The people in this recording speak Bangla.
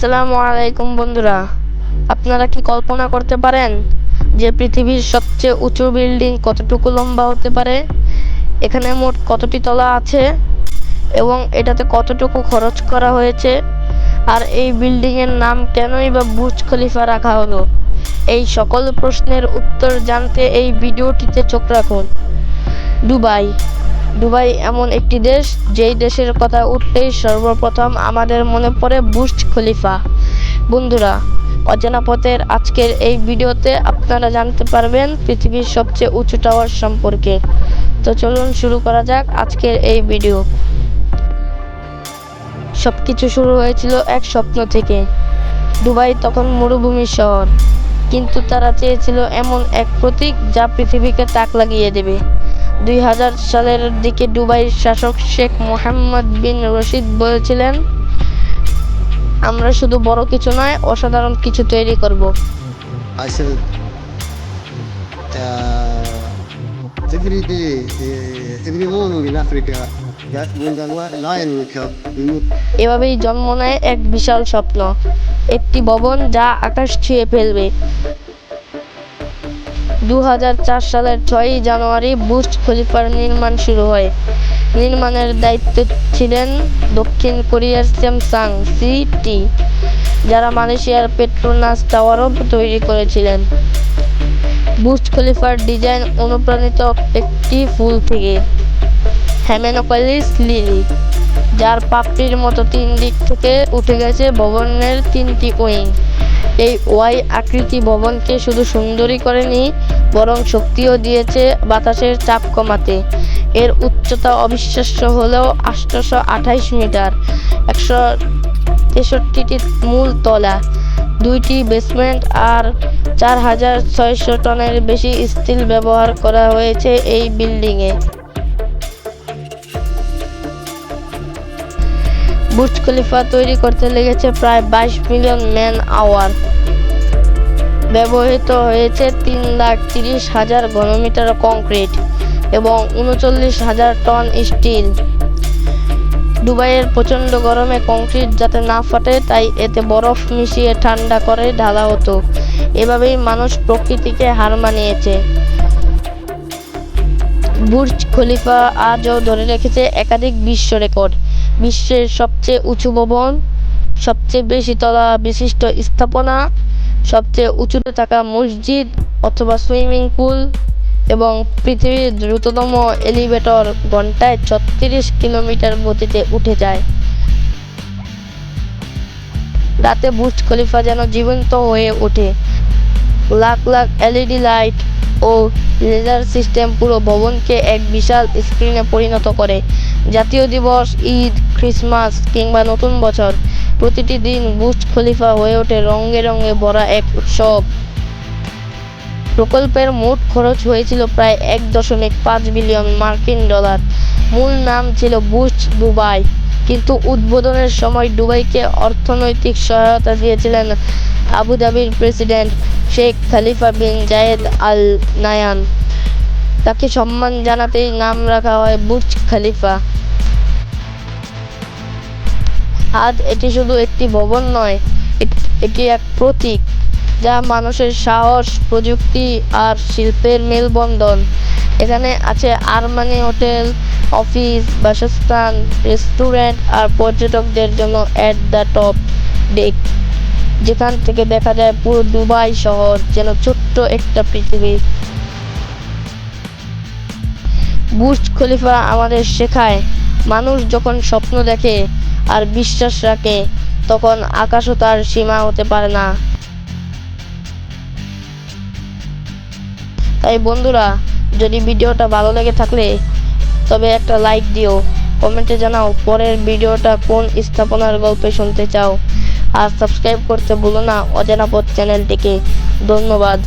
আসসালামু আলাইকুম বন্ধুরা, আপনারা কি কল্পনা করতে পারেন যে পৃথিবীর সবচেয়ে উঁচু বিল্ডিং কতটুকু লম্বা হতে পারে? এখানে মোট কতটি তলা আছে এবং এটাতে কতটুকু খরচ করা হয়েছে? আর এই বিল্ডিং এর নাম কেনই বা বুর্জ খলিফা রাখা হলো? এই সকল প্রশ্নের উত্তর জানতে এই ভিডিওটিতে চোখ রাখুন। দুবাই দুবাই এমন একটি দেশ যেই দেশের কথা উঠলেই সর্বপ্রথম আমাদের মনে পড়ে বুর্জ খলিফা। বন্ধুরা, অজানা পথের আজকের এই ভিডিওতে আপনারা জানতে পারবেন পৃথিবীর সবচেয়ে উঁচু টাওয়ার সম্পর্কে। তো চলুন শুরু করা যাক আজকের এই ভিডিও। সবকিছু শুরু হয়েছিল এক স্বপ্ন থেকে। দুবাই তখন মরুভূমির শহর, কিন্তু তারা চেয়েছিল এমন এক প্রতীক যা পৃথিবীকে তাক লাগিয়ে দেবে। 2000 সালের দিকে দুবাইয়ের শাসক শেখ মোহাম্মদ বিন রশিদ বলেছিলেন, আমরা শুধু বড় কিছু নয়, অসাধারণ কিছু তৈরি করব। I said, every morning in Africa, that when the lion wake up, এভাবেই জন্ম নেয় এক বিশাল স্বপ্ন, একটি ভবন যা আকাশ ছুঁয়ে ফেলবে। 2004 সালের 6ই জানুয়ারি বুর্জ খলিফার নির্মাণ শুরু হয়। নির্মাণের দায়িত্বে ছিলেন দক্ষিণ কোরিয়ার স্যামসাং সিটি, যারা মালয়েশিয়ার পেট্রোনাস টাওয়ারও তৈরি করেছিলেন। বুর্জ খলিফার ডিজাইন অনুপ্রাণিত একটি ফুল থেকে, হেমেনোপলিস লিলি, যার পাপড়ির মতো 3 দিক থেকে উঠে গেছে ভবনের 3টি উইং। এই ওয়াই আকৃতি ভবনকে শুধু সুন্দরই করেনি, বরং শক্তিও দিয়েছে বাতাসের চাপ কমাতে। এর উচ্চতা অবিশ্বাস্য হলেও 828 মিটার, 163টি মূল তলা, 2টি বেসমেন্ট আর 4600 টনের বেশি স্টিল ব্যবহার করা হয়েছে এই বিল্ডিংয়ে। বুর্জ খলিফা তৈরি করতে লেগেছে প্রায় 22 মিলিয়ন ম্যান আওয়ার। ব্যবহৃত হয়েছে 3,30,000 ঘনমিটার কংক্রিট এবং 39,000 টন স্টিল। দুবাইয়ের প্রচণ্ড গরমে কংক্রিট যাতে না ফাটে, তাই এতে বরফ মিশিয়ে ঠান্ডা করে ঢালা হতো। এভাবেই মানুষ প্রকৃতিকে হার মানিয়েছে। বুর্জ খলিফা আজও ধরে রেখেছে একাধিক বিশ্ব রেকর্ড: বিশ্বের সবচেয়ে উঁচু ভবন, সবচেয়ে বেশি তলা বিশিষ্ট স্থাপনা, সবচেয়ে উঁচুতে থাকা মসজিদ অথবা সুইমিং পুল এবং পৃথিবীর দ্রুততম এলিভেটর ঘন্টায় 36 কিলোমিটার গতিতে উঠে যায়। রাতে বুর্জ খলিফা যেন জীবন্ত হয়ে ওঠে। লাখ লাখ এলইডি লাইট ও লেজার সিস্টেম পুরো ভবনকে এক বিশাল স্ক্রিনে পরিণত করে। জাতীয় দিবস, ঈদ, ক্রিসমাস কিংবা নতুন বছর, প্রতিটি দিন বুর্জ খলিফা হয়ে ওঠে রঙে রঙে ভরা এক উৎসব। প্রকল্পের মোট খরচ হয়েছিল প্রায় 1.5 বিলিয়ন মার্কিন ডলার। মূল নাম ছিল বুর্জ দুবাই, কিন্তু উদ্বোধনের সময় দুবাইকে অর্থনৈতিক সহায়তা দিয়েছিলেন আবুধাবির প্রেসিডেন্ট শেখ খলিফা বিন জায়েদ আল নাহয়ান। তাকে সম্মান জানাতেই নাম রাখা হয় বুর্জ খলিফা। আজ এটি শুধু একটি ভবন নয়, এটি এক প্রতীক যা মানুষের সাহস, প্রযুক্তি আর শিল্পের মেলবন্ধন। এখানে আছে আরমানি হোটেল, অফিস, বাসস্থান, রেস্টুরেন্ট আর পর্যটকদের জন্য অ্যাট দ্য টপ ডেক, যেখান থেকে দেখা যায় পুরো দুবাই শহর যেন ছোট্ট একটা পৃথিবী। বুর্জ খলিফা আমাদের শেখায়, মানুষ যখন স্বপ্ন দেখে আর বিশ্বাস রাখে, তখন আকাশও তার সীমা হতে পারে না। তাই বন্ধুরা, যদি ভিডিওটা ভালো লেগে থাকলে তবে একটা লাইক দিও, কমেন্টে জানাও পরের ভিডিওটা কোন স্থাপনার গল্পে শুনতে চাও, আর সাবস্ক্রাইব করতে ভুলো না অজানা পথ চ্যানেলটিকে। ধন্যবাদ।